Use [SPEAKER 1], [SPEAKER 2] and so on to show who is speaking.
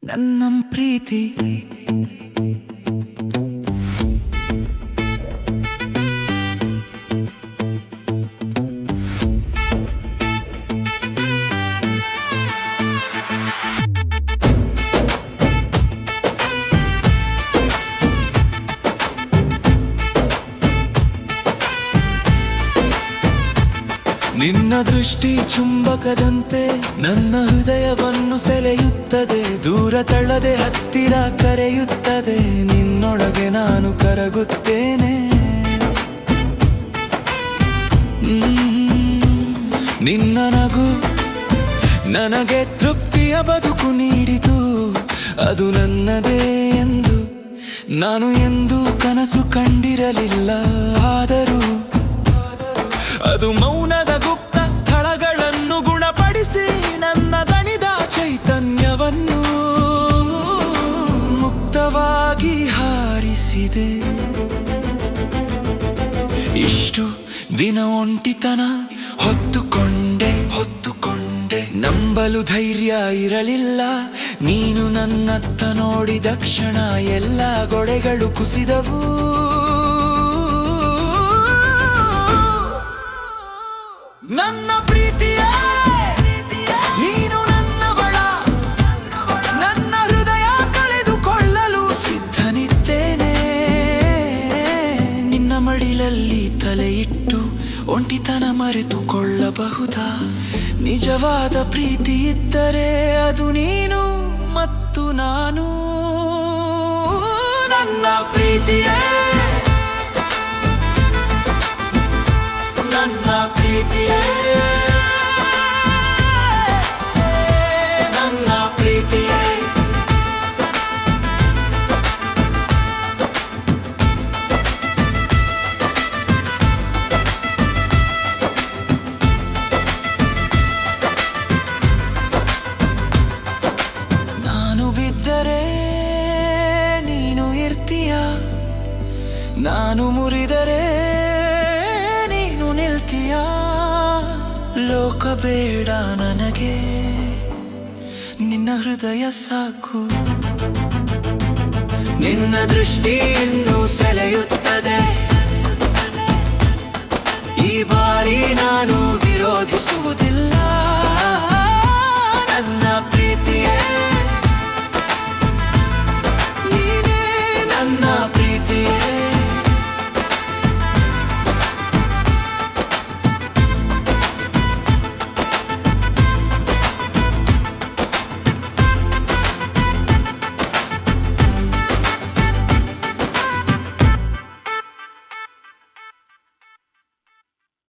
[SPEAKER 1] ನನ್ನ ಪ್ರೀತಿ ನಿನ್ನ ದೃಷ್ಟಿ ಚುಂಬಕದಂತೆ ನನ್ನ ಹೃದಯವನ್ನು ಸೆಳೆಯುತ್ತದೆ. ದೂರ ತಳ್ಳದೆ ಹತ್ತಿರ ಕರೆಯುತ್ತದೆ. ನಿನ್ನೊಳಗೆ ನಾನು ಕರಗುತ್ತೇನೆ. ನಿನ್ನ ನಗು ನನಗೆ ತೃಪ್ತಿಯ ಬದುಕು ನೀಡಿತು. ಅದು ನನ್ನದೇ ಎಂದು ನಾನು ಎಂದೂ ಕನಸು ಕಂಡಿರಲಿಲ್ಲ. ಆದರೂ ಅದು ಮೌನದ ಗುಪ್ತ ಸ್ಥಳಗಳನ್ನು ಗುಣಪಡಿಸಿ ನನ್ನ ದಣಿದ ಚೈತನ್ಯವನ್ನು ಮುಕ್ತವಾಗಿ ಹಾರಿಸಿದೆ. ಇಷ್ಟು ದಿನ ಒಂಟಿತನ ಹೊತ್ತುಕೊಂಡೆ ನಂಬಲು ಧೈರ್ಯ ಇರಲಿಲ್ಲ. ನೀನು ನನ್ನತ್ತ ನೋಡಿದ ಕ್ಷಣ ಎಲ್ಲ ಗೋಡೆಗಳು ಕುಸಿದವು. ನನ್ನ ಪ್ರೀತಿಯೇ ನೀನು ನನ್ನವಳ. ನನ್ನ ಹೃದಯ ಕಳೆದುಕೊಳ್ಳಲು ಸಿದ್ಧನಿದ್ದೇನೆ. ನಿನ್ನ ಮಡಿಲಲ್ಲಿ ತಲೆ ಇಟ್ಟು ಒಂಟಿತನ ಮರೆತುಕೊಳ್ಳಬಹುದಾ? ನಿಜವಾದ ಪ್ರೀತಿ ಇದ್ದರೆ ಅದು ನೀನು ಮತ್ತು ನಾನು. ನನ್ನ ಪ್ರೀತಿಯೇ ನನ್ನ ಪ್ರೀತಿಯೇ ನನ್ನ ಪ್ರೀತಿಯೇ ನಾನು ಬಿದ್ದರೆ ನೀನು ಇರ್ತೀಯ. ನಾನು ಮುರಿದರೆ ಲೋಕ ಬೇಡ ನನಗೆ, ನಿನ್ನ ಹೃದಯ ಸಾಕು. ನಿನ್ನ ದೃಷ್ಟಿಯನ್ನು ಸೆಳೆಯುತ್ತದೆ. ಈ ಬಾರಿ ನಾನು ವಿರೋಧಿಸುವುದಿಲ್ಲ. ನನ್ನ ಪ್ರೀತಿಯೇ